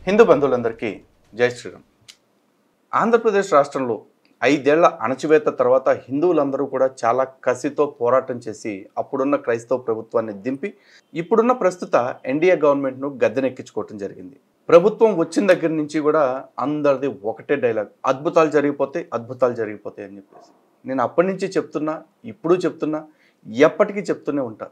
హిందూ బంధువులందరికీ జై శ్రీరామ్. ఆంధ్రప్రదేశ్ రాష్ట్రంలో 5 ఏళ్ల అణచివేత తర్వాత హిందువులందరూ కూడా చాలా కసితో పోరాటం చేసి అప్పుడున్న క్రైస్తవ ప్రభుత్వాన్ని దింపి ఇప్పుడున్న ప్రస్తుత ఎన్డీఏ గవర్నమెంట్ను గద్దెనెక్కించుకోవటం జరిగింది. ప్రభుత్వం వచ్చిన దగ్గర నుంచి కూడా అందరిది ఒకటే డైలాగ్, అద్భుతాలు జరిగిపోతాయి అని చెప్పేసి. నేను అప్పటి నుంచి చెప్తున్నా, ఇప్పుడు చెప్తున్నా, ఎప్పటికీ చెప్తూనే ఉంటా.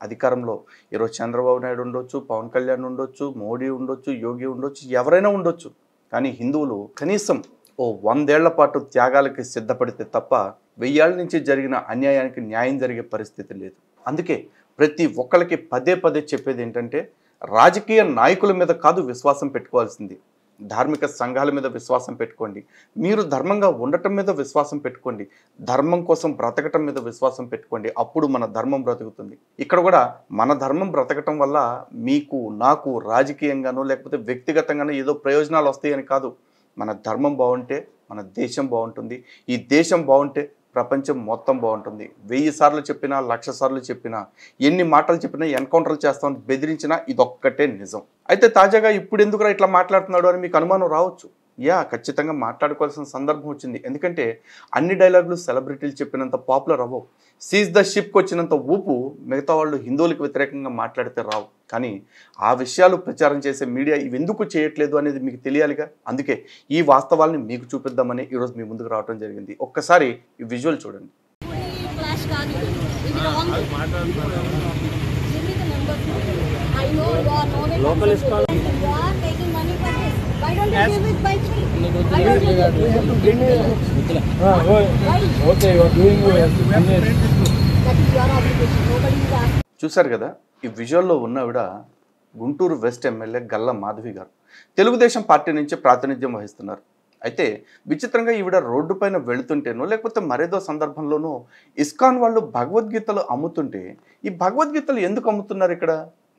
అధికారంలో ఈరోజు చంద్రబాబు నాయుడు ఉండొచ్చు, పవన్ కళ్యాణ్ ఉండొచ్చు, మోడీ ఉండొచ్చు, యోగి ఉండొచ్చు, ఎవరైనా ఉండొచ్చు. కానీ హిందువులు కనీసం 100 ఏళ్ల పాటు త్యాగాలకి సిద్ధపడితే తప్ప 1000 ఏళ్ల నుంచి జరిగిన అన్యాయానికి న్యాయం జరిగే పరిస్థితి లేదు. అందుకే ప్రతి ఒక్కరికి పదే పదే చెప్పేది ఏంటంటే, రాజకీయ నాయకుల మీద కాదు విశ్వాసం పెట్టుకోవాల్సింది, ధార్మిక సంఘాల మీద విశ్వాసం పెట్టుకోండి. మీరు ధర్మంగా ఉండటం మీద విశ్వాసం పెట్టుకోండి, ధర్మం కోసం బ్రతకటం మీద విశ్వాసం పెట్టుకోండి. అప్పుడు మన ధర్మం బ్రతుకుతుంది. ఇక్కడ కూడా మన ధర్మం బ్రతకటం వల్ల మీకు నాకు రాజకీయంగానో లేకపోతే వ్యక్తిగతంగానో ఏదో ప్రయోజనాలు వస్తాయని కాదు. మన ధర్మం బాగుంటే మన దేశం బాగుంటుంది. ఈ దేశం బాగుంటే ప్రపంచం మొత్తం బాగుంటుంది. 1000 సార్లు చెప్పినా, 1,00,000 సార్లు చెప్పినా, ఎన్ని మాటలు చెప్పినా, ఎన్కౌంటర్లు చేస్తామని బెదిరించినా ఇదొక్కటే నిజం. అయితే తాజాగా ఇప్పుడు ఎందుకురా ఇట్లా మాట్లాడుతున్నాడు అని మీకు అనుమానం రావచ్చు. ఖచ్చితంగా మాట్లాడుకోవాల్సిన సందర్భం వచ్చింది. ఎందుకంటే అన్ని డైలాగులు సెలబ్రిటీలు చెప్పినంత పాపులర్ అవ్వవు. సీజ్ ద షిప్కి వచ్చినంత ఊపు మిగతా వాళ్ళు హిందువులకు వ్యతిరేకంగా మాట్లాడితే రావు. కానీ ఆ విషయాలు ప్రచారం చేసే మీడియా ఇవి ఎందుకు చేయట్లేదు అనేది మీకు తెలియాలిగా. అందుకే ఈ వాస్తవాల్ని మీకు చూపిద్దామని ఈరోజు మీ ముందుకు రావడం జరిగింది. ఒక్కసారి ఈ విజువల్ చూడండి. చూశారు కదా, ఈ విజువల్లో ఉన్నవిడ గుంటూరు వెస్ట్ ఎమ్మెల్యే గల్లా మాధవి గారు. తెలుగుదేశం పార్టీ నుంచి ప్రాతినిధ్యం వహిస్తున్నారు. అయితే విచిత్రంగా ఈవిడ రోడ్డు పైన వెళుతుంటేనో లేకపోతే మరేదో సందర్భంలోనూ ఇస్కాన్ వాళ్ళు భగవద్గీతలు అమ్ముతుంటే, ఈ భగవద్గీతలు ఎందుకు అమ్ముతున్నారు, ఇక్కడ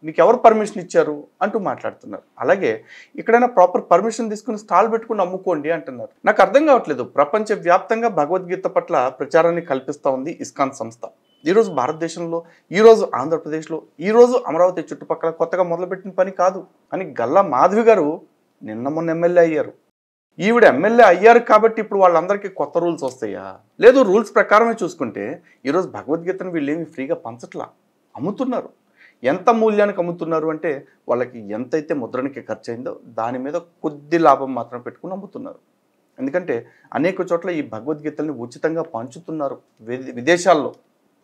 మీకు ఎవరు పర్మిషన్ ఇచ్చారు అంటూ మాట్లాడుతున్నారు. అలాగే ఇక్కడైనా ప్రాపర్ పర్మిషన్ తీసుకుని స్టాల్ పెట్టుకుని అమ్ముకోండి అంటున్నారు. నాకు అర్థం కావట్లేదు. ప్రపంచవ్యాప్తంగా భగవద్గీత పట్ల ప్రచారాన్ని కల్పిస్తూ ఉంది ఇస్కాన్ సంస్థ. ఈరోజు భారతదేశంలో, ఈరోజు ఆంధ్రప్రదేశ్లో, ఈరోజు అమరావతి చుట్టుపక్కల కొత్తగా మొదలుపెట్టిన పని కాదు. కానీ గల్లా మాధవి గారు నిన్న మొన్న ఎమ్మెల్యే అయ్యారు. ఈవిడ ఎమ్మెల్యే అయ్యారు కాబట్టి ఇప్పుడు వాళ్ళందరికీ కొత్త రూల్స్ వస్తాయా? లేదు, రూల్స్ ప్రకారమే చూసుకుంటే ఈరోజు భగవద్గీతను వీళ్ళేమి ఫ్రీగా పంచట్లా, అమ్ముతున్నారు. ఎంత మూల్యానికి అమ్ముతున్నారు అంటే, వాళ్ళకి ఎంతైతే ముద్రణకి ఖర్చు అయిందో దాని మీద కొద్ది లాభం మాత్రం పెట్టుకుని అమ్ముతున్నారు. ఎందుకంటే అనేక చోట్ల ఈ భగవద్గీతల్ని ఉచితంగా పంచుతున్నారు విదేశాల్లో.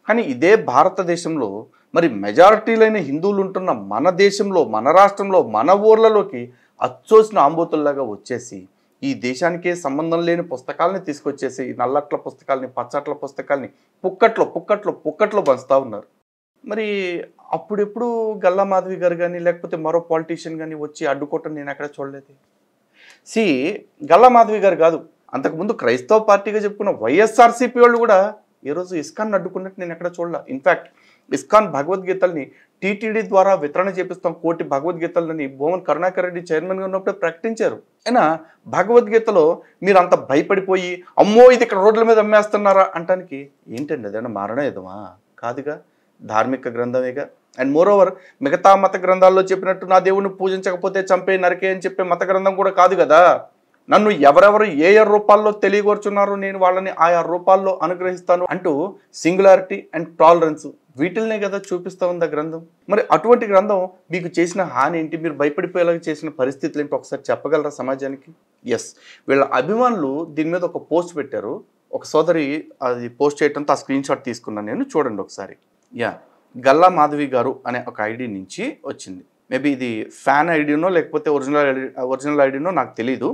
కానీ ఇదే భారతదేశంలో మరి మెజారిటీలైన హిందువులు ఉంటున్న మన దేశంలో, మన రాష్ట్రంలో, మన ఊర్లలోకి అచ్చోసిన ఆంబోతుల్లాగా వచ్చేసి ఈ దేశానికే సంబంధం లేని పుస్తకాలని తీసుకొచ్చేసి నల్లట్ల పుస్తకాలని, పచ్చట్ల పుస్తకాలని పుక్కట్లో పంచుతూ ఉన్నారు. మరి అప్పుడెప్పుడు గల్లా మాధవి గారు కానీ లేకపోతే మరో పాలిటీషియన్ కానీ వచ్చి అడ్డుకోవటం నేను ఎక్కడ చూడలేదు. గల్లా మాధవి గారు కాదు, అంతకుముందు క్రైస్తవ పార్టీగా చెప్పుకున్న వైఎస్ఆర్సీపీ వాళ్ళు కూడా ఈరోజు ఇస్కాన్ అడ్డుకున్నట్టు నేను ఎక్కడ చూడలే. ఇన్ఫ్యాక్ట్ ఇస్కాన్ భగవద్గీతల్ని టీటీడీ ద్వారా వితరణ చేపిస్తాం 1 కోటి భగవద్గీతలని భువన్ కరుణాకర్ రెడ్డి చైర్మన్గా ఉన్నప్పుడే ప్రకటించారు. అయినా భగవద్గీతలో మీరు అంత భయపడిపోయి అమ్మో ఇది ఇక్కడ రోడ్ల మీద అమ్మేస్తున్నారా అంటానికి ఏంటండి, అదేనా మారణయుధమా? కాదుగా, ధార్మిక గ్రంథమేగా. అండ్ మోరోవర్ మిగతా మత గ్రంథాల్లో చెప్పినట్టు నా దేవుడిని పూజించకపోతే చంపే నరకే అని చెప్పే మత గ్రంథం కూడా కాదు కదా. నన్ను ఎవరెవరు ఏ రూపాల్లో తెలియగోర్చున్నారో నేను వాళ్ళని ఆయా రూపాల్లో అనుగ్రహిస్తాను అంటూ సింగులారిటీ అండ్ టాలరెన్స్ వీటిల్నే కదా చూపిస్తూ ఉంది ఆ గ్రంథం. మరి అటువంటి గ్రంథం మీకు చేసిన హాని ఏంటి, మీరు భయపడిపోయేలాగా చేసిన పరిస్థితులు ఏంటి ఒకసారి చెప్పగలరా సమాజానికి? వీళ్ళ అభిమానులు దీని మీద ఒక పోస్ట్ పెట్టారు. ఒక సోదరి అది పోస్ట్ చేయడంతో ఆ స్క్రీన్ షాట్ తీసుకున్నాను నేను, చూడండి ఒకసారి. గల్లా మాధవి గారు అనే ఒక ఐడి నుంచి వచ్చింది. మేబీ ఇది ఫ్యాన్ ఐడినో లేకపోతే ఒరిజినల్ ఐడినో నాకు తెలీదు.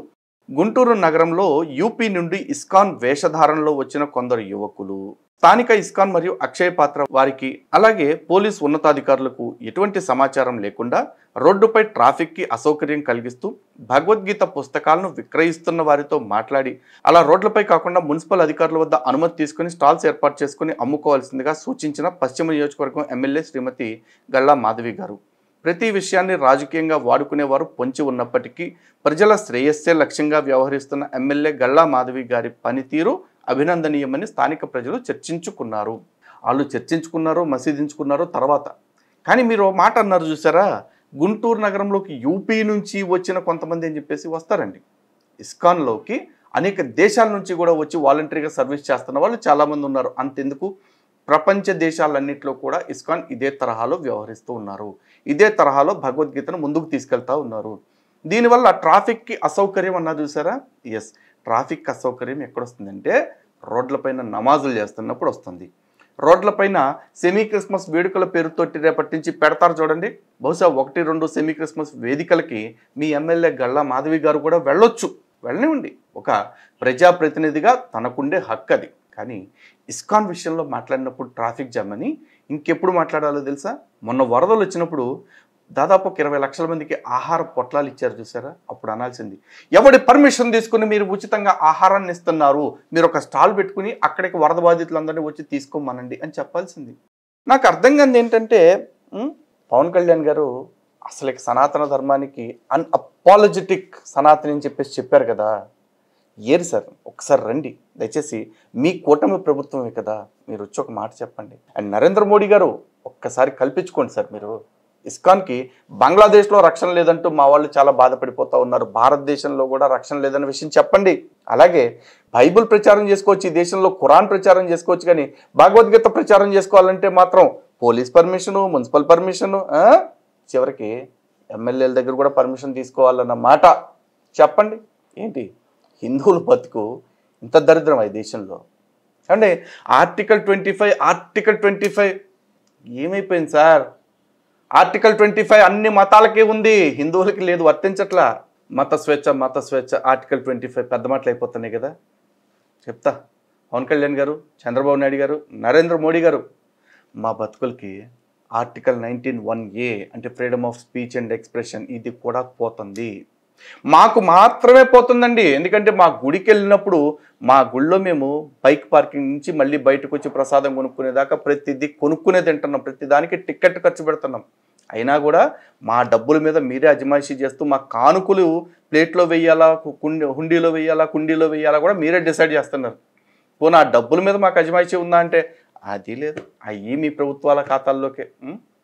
గుంటూరు నగరంలో యూపీ నుండి ఇస్కాన్ వేషధారణలో వచ్చిన కొందరు యువకులు స్థానిక ఇస్కాన్ మరియు అక్షయ పాత్ర వారికి అలాగే పోలీస్ ఉన్నతాధికారులకు ఎటువంటి సమాచారం లేకుండా రోడ్డుపై ట్రాఫిక్కి అసౌకర్యం కలిగిస్తూ భగవద్గీత పుస్తకాలను విక్రయిస్తున్న వారితో మాట్లాడి అలా రోడ్లపై కాకుండా మున్సిపల్ అధికారుల వద్ద అనుమతి తీసుకుని స్టాల్స్ ఏర్పాటు చేసుకుని అమ్ముకోవాల్సిందిగా సూచించిన పశ్చిమ నియోజకవర్గం ఎమ్మెల్యే శ్రీమతి గల్లా మాధవి గారు. ప్రతి విషయాన్ని రాజకీయంగా వాడుకునేవారు పొంచి ఉన్నప్పటికీ ప్రజల శ్రేయస్సే లక్ష్యంగా వ్యవహరిస్తున్న ఎమ్మెల్యే గల్లా మాధవి గారి పనితీరు అభినందనీయమని స్థానిక ప్రజలు చర్చించుకున్నారు. వాళ్ళు చర్చించుకున్నారో మసీదించుకున్నారో తర్వాత. కానీ మీరు మాట అన్నారు చూసారా, గుంటూరు నగరంలోకి యూపీ నుంచి వచ్చిన కొంతమంది అని చెప్పేసి వస్తారండి. ఇస్కాన్లోకి అనేక దేశాల నుంచి కూడా వచ్చి వాలంటరీగా సర్వీస్ చేస్తున్న వాళ్ళు చాలామంది ఉన్నారు. అంతెందుకు, ప్రపంచ దేశాలన్నింటిలో కూడా ఇస్కాన్ ఇదే తరహాలో వ్యవహరిస్తూ ఉన్నారు. ఇదే తరహాలో భగవద్గీతను ముందుకు తీసుకెళ్తా ఉన్నారు. దీనివల్ల ట్రాఫిక్కి అసౌకర్యం అన్నది చూసారా? ఎస్, ట్రాఫిక్ అసౌకర్యం ఎక్కడొస్తుందంటే రోడ్లపైన నమాజులు చేస్తున్నప్పుడు వస్తుంది. రోడ్లపైన సెమీ క్రిస్మస్ వేడుకల పేరుతోటి రేపటి నుంచి పెడతారు చూడండి. బహుశా 1-2 సెమీ క్రిస్మస్ వేదికలకి మీ ఎమ్మెల్యే గల్లా మాధవి గారు కూడా వెళ్ళొచ్చు, వెళ్ళనివ్వండి. ఒక ప్రజాప్రతినిధిగా తనకుండే హక్కు అది. కానీ ఇస్కాన్ విషయంలో మాట్లాడినప్పుడు ట్రాఫిక్ జామ్ అని ఇంకెప్పుడు మాట్లాడాలో తెలుసా? మొన్న వరదలు వచ్చినప్పుడు దాదాపు 20 లక్షల మందికి ఆహార పొట్లాలు ఇచ్చారు చూసారా? అప్పుడు అనాల్సింది, ఎవడి పర్మిషన్ తీసుకుని మీరు ఉచితంగా ఆహారాన్ని ఇస్తున్నారు, మీరు ఒక స్టాల్ పెట్టుకుని అక్కడికి వరద బాధితులందరినీ వచ్చి తీసుకోమనండి అని చెప్పాల్సింది. నాకు అర్థం కాదు ఏంటంటే పవన్ కళ్యాణ్ గారు అసలు సనాతన ధర్మానికి అన్అపాలజెటిక్ సనాతని అని చెప్పేసి చెప్పారు కదా. ఏరి సార్, ఒకసారి రండి దయచేసి, మీ కూటమి ప్రభుత్వమే కదా, మీరు వచ్చి ఒక మాట చెప్పండి. అండ్ నరేంద్ర మోడీ గారు ఒక్కసారి కల్పించుకోండి సార్. మీరు ఇస్కాన్కి బంగ్లాదేశ్లో రక్షణ లేదంటూ మా వాళ్ళు చాలా బాధపడిపోతూ ఉన్నారు, భారతదేశంలో కూడా రక్షణ లేదన్న విషయం చెప్పండి. అలాగే బైబిల్ ప్రచారం చేసుకోవచ్చు, ఈ దేశంలో ఖురాన్ ప్రచారం చేసుకోవచ్చు, కానీ భగవద్గీత ప్రచారం చేసుకోవాలంటే మాత్రం పోలీస్ పర్మిషను, మున్సిపల్ పర్మిషను, చివరికి ఎమ్మెల్యేల దగ్గర కూడా పర్మిషన్ తీసుకోవాలన్న మాట చెప్పండి. ఏంటి హిందువుల బతుకు ఇంత దరిద్రం ఈ దేశంలో? అంటే ఆర్టికల్ 25 ఏమైపోయింది సార్? ఆర్టికల్ 25 అన్ని మతాలకే ఉంది, హిందువులకి లేదు, వర్తించట్లా. మత స్వేచ్ఛ ఆర్టికల్ 25 పెద్ద మాటలు అయిపోతున్నాయి కదా. చెప్తా, పవన్ కళ్యాణ్ గారు, చంద్రబాబు నాయుడు గారు, నరేంద్ర మోడీ గారు, మా బతుకులకి ఆర్టికల్ 19(1)A అంటే freedom of speech and expression, ఇది కూడా పోతుంది. మాకు మాత్రమే పోతుందండి. ఎందుకంటే మా గుడికి వెళ్ళినప్పుడు మా గుళ్ళో మేము బైక్ పార్కింగ్ నుంచి మళ్ళీ బయటకు వచ్చి ప్రసాదం కొనుక్కునేదాకా ప్రతిదీ కొనుక్కునే తింటున్నాం, ప్రతిదానికి టికెట్ ఖర్చు పెడుతున్నాం. అయినా కూడా మా డబ్బుల మీద మీరే అజమాయిషీ చేస్తూ మా కానుకలు ప్లేట్లో వేయాలా, హుండీలో వేయాలా, కుండీలో వేయాలా కూడా మీరే డిసైడ్ చేస్తున్నారు. పోనీ ఆ డబ్బుల మీద మాకు అజమాయిషీ ఉందా అంటే అది లేదు, అవి మీ ప్రభుత్వాల ఖాతాల్లోకే.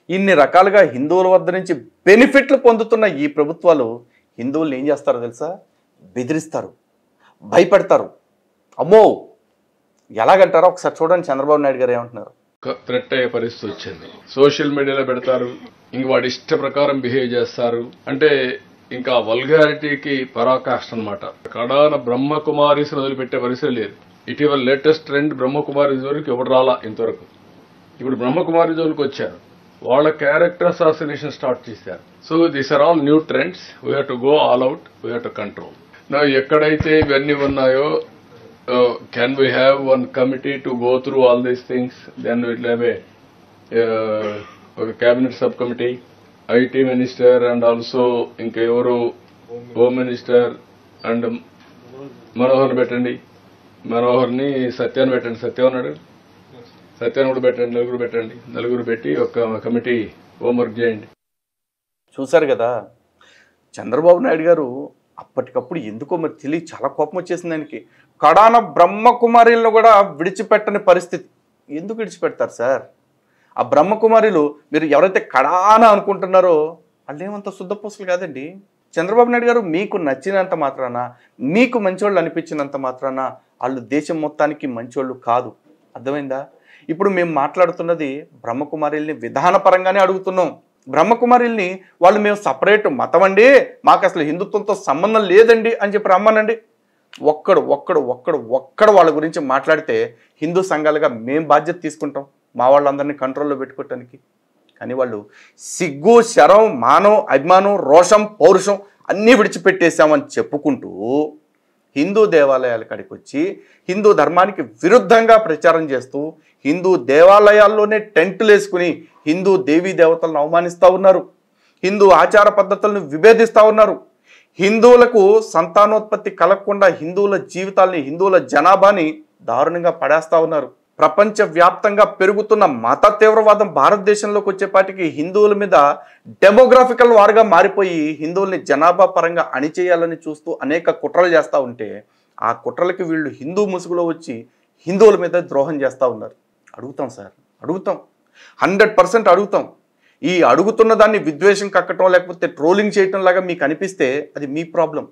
ఇన్ని రకాలుగా హిందువుల వద్ద నుంచి బెనిఫిట్లు పొందుతున్న ఈ ప్రభుత్వాలు హిందువుల్ని ఏం చేస్తారో తెలుసా? బెదిరిస్తారు, భయపెడతారు. అమ్మో ఎలాగంటారో ఒకసారి చూడండి. చంద్రబాబు నాయుడు గారు ఏమంటున్నారు? థ్రెట్ అయ్యే పరిస్థితి వచ్చింది. సోషల్ మీడియాలో పెడతారు, ఇంక వాడి ఇష్ట ప్రకారం బిహేవ్ చేస్తారు. అంటే ఇంకా వల్గారిటీకి పరాకాష్ట అనమాట. కడాన బ్రహ్మకుమారీస్ వదిలిపెట్టే పరిస్థితి లేదు. ఇటీవల లేటెస్ట్ ట్రెండ్ బ్రహ్మకుమారి వరకు ఎవరు రాలా ఇంతవరకు. ఇప్పుడు బ్రహ్మకుమారి జోలికి వచ్చారు, వాళ్ళ క్యారెక్టర్ అసాసినేషన్ స్టార్ట్ చేశారు. So these are all new trends. We have to go all out, we have to control. ఎక్కడైతే ఇవన్నీ ఉన్నాయో can we have one committee to go through all these things. Then will have ఒక cabinet sub committee, IT minister and also ఇంకెవరు home minister and Manohar పెట్టండి, మనోహర్ని సత్యాన్ని పెట్టండి, సత్యం ఉన్నాడు, సత్యాన్ని కూడా పెట్టండి, నలుగురు పెట్టి ఒక కమిటీ హోంవర్క్ చేయండి. చూశారు కదా, చంద్రబాబు నాయుడు గారు అప్పటికప్పుడు ఎందుకో మరి తెలియ చాలా కోపం వచ్చేసింది ఆయనకి. కడాన బ్రహ్మకుమారిలను కూడా విడిచిపెట్టని పరిస్థితి. ఎందుకు విడిచిపెడతారు సార్? ఆ బ్రహ్మకుమారిలు మీరు ఎవరైతే కడాన అనుకుంటున్నారో వాళ్ళు ఏమంత శుద్ధపూసలు కాదండి. చంద్రబాబు నాయుడు గారు మీకు నచ్చినంత మాత్రాన, మీకు మంచోళ్ళు అనిపించినంత మాత్రాన వాళ్ళు దేశం మొత్తానికి మంచోళ్ళు కాదు. అర్థమైందా? ఇప్పుడు మేము మాట్లాడుతున్నది బ్రహ్మకుమారిల్ని విధానపరంగానే అడుగుతున్నాం. బ్రహ్మకుమారిల్ని వాళ్ళు మేము సపరేట్ మతం అండి, మాకు అసలు హిందుత్వంతో సంబంధం లేదండి అని చెప్పి రమ్మనండి. ఒక్కడు వాళ్ళ గురించి మాట్లాడితే హిందూ సంఘాలుగా మేము బాధ్యత తీసుకుంటాం, మా వాళ్ళందరినీ కంట్రోల్లో పెట్టుకోవటానికి. కానీ వాళ్ళు సిగ్గు, శరం, మానం, అభిమానం, రోషం, పౌరుషం అన్నీ విడిచిపెట్టేశామని చెప్పుకుంటూ హిందూ దేవాలయాల కాడికి వచ్చి హిందూ ధర్మానికి విరుద్ధంగా ప్రచారం చేస్తూ హిందూ దేవాలయాల్లోనే టెంట్లు వేసుకుని హిందూ దేవీ దేవతలను అవమానిస్తూ ఉన్నారు, హిందూ ఆచార పద్ధతులను విభేదిస్తూ ఉన్నారు, హిందువులకు సంతానోత్పత్తి కలగకుండా హిందువుల జీవితాల్ని, హిందువుల జనాభాని దారుణంగా పడేస్తూ ఉన్నారు. ప్రపంచవ్యాప్తంగా పెరుగుతున్న మత తీవ్రవాదం భారతదేశంలోకి వచ్చేపాటికి హిందువుల మీద డెమోగ్రాఫికల్ వార్గా మారిపోయి హిందువుల్ని జనాభా పరంగా అణిచేయాలని చూస్తూ అనేక కుట్రలు చేస్తూ ఉంటే ఆ కుట్రలకి వీళ్ళు హిందూ ముసుగులో వచ్చి హిందువుల మీద ద్రోహం చేస్తూ ఉన్నారు. అడుగుతాం సార్, అడుగుతాం, 100% అడుగుతాం. ఈ అడుగుతున్న దాన్ని విద్వేషం కక్కటం లేకపోతే ట్రోలింగ్ చేయటం లాగా మీకు అనిపిస్తే అది మీ ప్రాబ్లం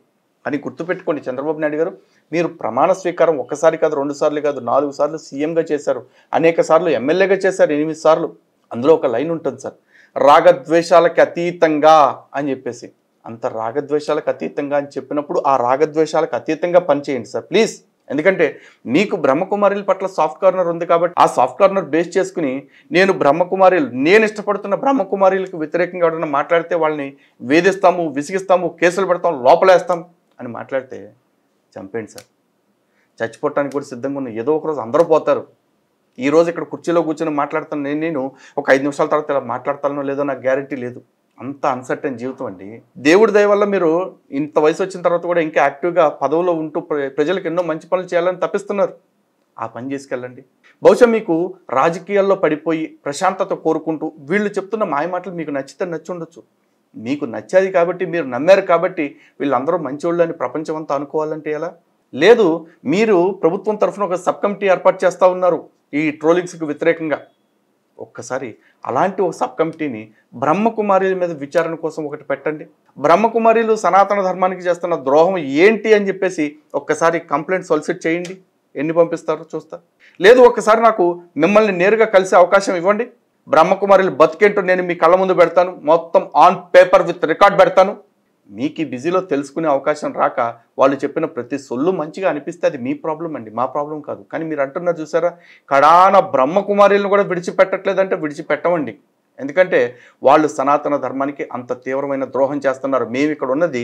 అని గుర్తుపెట్టుకోండి. చంద్రబాబు నాయుడు గారు, మీరు ప్రమాణ స్వీకారం ఒక్కసారి కాదు, 2 సార్లు కాదు, 4 సార్లు సీఎంగా చేశారు, అనేక సార్లు ఎమ్మెల్యేగా చేశారు, 8 సార్లు. అందులో ఒక లైన్ ఉంటుంది సార్, రాగద్వేషాలకి అతీతంగా అని చెప్పేసి. అంత రాగద్వేషాలకు అతీతంగా అని చెప్పినప్పుడు ఆ రాగద్వేషాలకు అతీతంగా పనిచేయండి సార్ ప్లీజ్. ఎందుకంటే మీకు బ్రహ్మకుమారిల పట్ల సాఫ్ట్ కార్నర్ ఉంది కాబట్టి ఆ సాఫ్ట్ కార్నర్ బేస్ చేసుకుని నేను ఇష్టపడుతున్న బ్రహ్మకుమారిలకు వ్యతిరేకంగా ఎవరైనా మాట్లాడితే వాళ్ళని వేధిస్తాము, విసిగిస్తాము, కేసులు పెడతాం, లోపలేస్తాం అని మాట్లాడితే చంపేయండి సార్. చచ్చిపోవటానికి కూడా సిద్ధంగా ఉన్న ఏదో ఒక రోజు అందరూ పోతారు. ఈరోజు ఇక్కడ కుర్చీలో కూర్చొని మాట్లాడుతాను నేను ఒక 5 నిమిషాల తర్వాత ఇలా మాట్లాడతానో లేదో నాకు గ్యారెంటీ లేదు. అంత అన్సర్టైన్ జీవితం అండి. దేవుడి దయ వల్ల మీరు ఇంత వయసు వచ్చిన తర్వాత కూడా ఇంకా యాక్టివ్గా పదవిలో ఉంటూ ప్రజలకు ఎన్నో మంచి పనులు చేయాలని తప్పిస్తున్నారు. ఆ పని చేసుకెళ్ళండి. బహుశా మీకు రాజకీయాల్లో పడిపోయి ప్రశాంతత కోరుకుంటూ వీళ్ళు చెప్తున్న మాయమాటలు మీకు నచ్చితే నచ్చుండొచ్చు. మీకు నచ్చేది కాబట్టి, మీరు నమ్మారు కాబట్టి వీళ్ళందరూ మంచోళ్ళు అని ప్రపంచం అంతా అనుకోవాలంటే ఎలా? లేదు, మీరు ప్రభుత్వం తరఫున ఒక సబ్ కమిటీ ఏర్పాటు చేస్తూ ఉన్నారు ఈ ట్రోలింగ్స్కి వ్యతిరేకంగా. ఒక్కసారి అలాంటి ఒక సబ్ కమిటీని బ్రహ్మకుమారిల మీద విచారణ కోసం ఒకటి పెట్టండి. బ్రహ్మకుమారిలు సనాతన ధర్మానికి చేస్తున్న ద్రోహం ఏంటి అని చెప్పేసి ఒక్కసారి కంప్లైంట్ సొలిసిట్ చేయండి. ఎన్ని పంపిస్తారో చూస్తా. లేదు, ఒక్కసారి నాకు మిమ్మల్ని నేరుగా కలిసే అవకాశం ఇవ్వండి. బ్రహ్మకుమారిలు బతికేంటో నేను మీ కళ్ళ ముందు పెడతాను, మొత్తం ఆన్ పేపర్ విత్ రికార్డ్ పెడతాను. మీకు ఈ బిజీలో తెలుసుకునే అవకాశం రాక వాళ్ళు చెప్పిన ప్రతి సొల్లు మంచిగా అనిపిస్తే అది మీ ప్రాబ్లం అండి, మా ప్రాబ్లం కాదు. కానీ మీరు అంటున్నారు చూసారా, కడాన బ్రహ్మకుమారిలను కూడా విడిచిపెట్టట్లేదంటే విడిచిపెట్టమండి. ఎందుకంటే వాళ్ళు సనాతన ధర్మానికి అంత తీవ్రమైన ద్రోహం చేస్తున్నారు. మేము ఇక్కడ ఉన్నది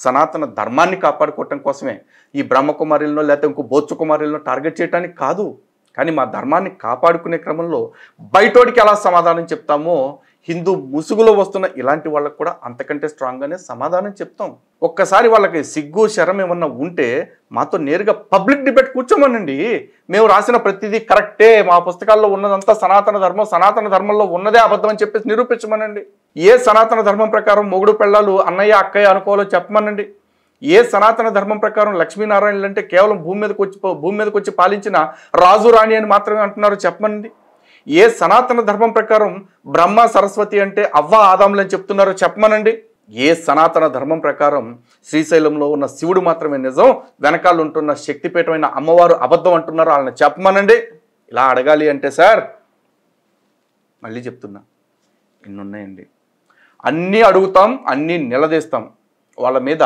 సనాతన ధర్మాన్ని కాపాడుకోవటం కోసమే. ఈ బ్రహ్మకుమారిలను లేకపోతే ఇంకో బొచ్చు కుమారులను టార్గెట్ చేయడానికి కాదు. కానీ మా ధర్మాన్ని కాపాడుకునే క్రమంలో బయటోడికి ఎలా సమాధానం చెప్తామో హిందూ ముసుగులో వస్తున్న ఇలాంటి వాళ్ళకు కూడా అంతకంటే స్ట్రాంగ్గానే సమాధానం చెప్తాం. ఒక్కసారి వాళ్ళకి సిగ్గు శరం ఏమన్నా ఉంటే మాతో నేరుగా పబ్లిక్ డిబేట్ కూర్చోమనండి. మేము రాసిన ప్రతిదీ కరెక్టే, మా పుస్తకాల్లో ఉన్నదంతా సనాతన ధర్మం, సనాతన ధర్మంలో ఉన్నదే అబద్ధం అని చెప్పేసి నిరూపించమనండి. ఏ సనాతన ధర్మం ప్రకారం మొగుడు పెళ్ళాలు అన్నయ్య అక్కయ్య అనుకోవాలో చెప్పమనండి. ఏ సనాతన ధర్మం ప్రకారం లక్ష్మీనారాయణలు అంటే కేవలం భూమి మీదకి వచ్చి పాలించిన రాజు రాణి అని మాత్రమే అంటున్నారో చెప్పమనండి. ఏ సనాతన ధర్మం ప్రకారం బ్రహ్మ సరస్వతి అంటే అవ్వ ఆదాములు అని చెప్తున్నారో చెప్పమనండి. ఏ సనాతన ధర్మం ప్రకారం శ్రీశైలంలో ఉన్న శివుడు మాత్రమే నిజం, వెనకాల ఉంటున్న శక్తిపీఠమైన అమ్మవారు అబద్ధం అంటున్నారో వాళ్ళని చెప్పమనండి. ఇలా అడగాలి అంటే సార్, మళ్ళీ చెప్తున్నా, ఇన్నున్నాయండి. అన్నీ అడుగుతాం, అన్నీ నిలదీస్తాం. వాళ్ళ మీద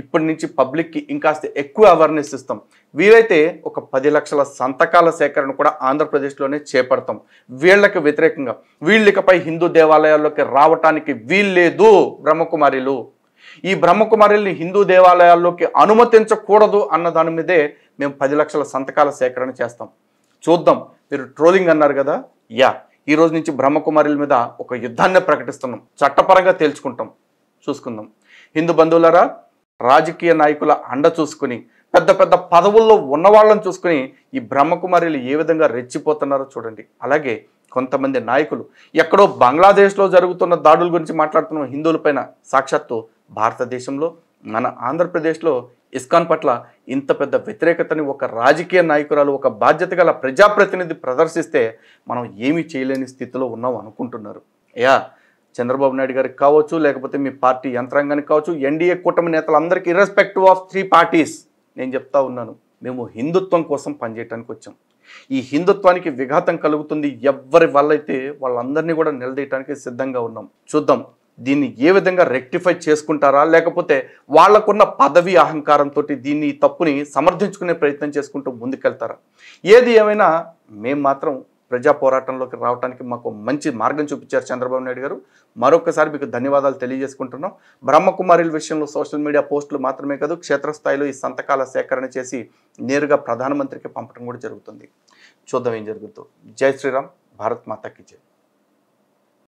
ఇప్పటి నుంచి పబ్లిక్కి ఇంకాస్త ఎక్కువ అవేర్నెస్ ఇస్తాం. వీలైతే ఒక 10 లక్షల సంతకాల సేకరణ కూడా ఆంధ్రప్రదేశ్లోనే చేపడతాం. వీళ్ళకి వ్యతిరేకంగా వీళ్ళికపై హిందూ దేవాలయాల్లోకి రావటానికి వీల్లేదు బ్రహ్మకుమారిలు. ఈ బ్రహ్మకుమారిల్ని హిందూ దేవాలయాల్లోకి అనుమతించకూడదు అన్న దాని మీదే మేము 10 లక్షల సంతకాల సేకరణ చేస్తాం. చూద్దాం. మీరు ట్రోలింగ్ అన్నారు కదా, ఈ రోజు నుంచి బ్రహ్మకుమారిల మీద ఒక యుద్ధాన్ని ప్రకటిస్తున్నాం. చట్టపరంగా తేల్చుకుంటాం. చూసుకుందాం. హిందూ బంధువులారా, రాజకీయ నాయకుల అండ చూసుకుని పెద్ద పెద్ద పదవుల్లో ఉన్న వాళ్ళని చూసుకుని ఈ బ్రహ్మకుమారిలు ఏ విధంగా రెచ్చిపోతున్నారో చూడండి. అలాగే కొంతమంది నాయకులు ఎక్కడో బంగ్లాదేశ్లో జరుగుతున్న దాడుల గురించి మాట్లాడుతున్న హిందువులపైన సాక్షాత్తు భారతదేశంలో మన ఆంధ్రప్రదేశ్లో ఇస్కాన్ పట్ల ఇంత పెద్ద వ్యతిరేకతని ఒక రాజకీయ నాయకురాలు, ఒక బాధ్యత గల ప్రజాప్రతినిధి ప్రదర్శిస్తే మనం ఏమీ చేయలేని స్థితిలో ఉన్నాం అనుకుంటున్నారు. చంద్రబాబు నాయుడు గారికి కావచ్చు, లేకపోతే మీ పార్టీ యంత్రాంగానికి కావచ్చు, ఎన్డీఏ కూటమి నేతలందరికీ ఇర్రెస్పెక్టివ్ ఆఫ్ 3 పార్టీస్ నేను చెప్తా ఉన్నాను, మేము హిందుత్వం కోసం పనిచేయడానికి వచ్చాం. ఈ హిందుత్వానికి విఘాతం కలుగుతుంది ఎవరి వల్ల అయితే వాళ్ళందరినీ కూడా నిలదీయడానికి సిద్ధంగా ఉన్నాం. చూద్దాం దీన్ని ఏ విధంగా రెక్టిఫై చేసుకుంటారా, లేకపోతే వాళ్లకున్న పదవి అహంకారంతో దీన్ని తప్పుని సమర్థించుకునే ప్రయత్నం చేసుకుంటూ ముందుకెళ్తారా? ఏది ఏమైనా మేము మాత్రం ప్రజా పోరాటంలోకి రావడానికి మాకు మంచి మార్గం చూపించారు చంద్రబాబు నాయుడు గారు. మరొకసారి మీకు ధన్యవాదాలు తెలియజేసుకుంటున్నాం. బ్రహ్మకుమారిల విషయంలో సోషల్ మీడియా పోస్టులు మాత్రమే కాదు, క్షేత్రస్థాయిలో ఈ సంతకాల సేకరణ చేసి నేరుగా ప్రధానమంత్రికి పంపడం కూడా జరుగుతుంది. చూద్దాం ఏం జరుగుతుందో. జై శ్రీరామ్. భారత్ మాతాకి జై.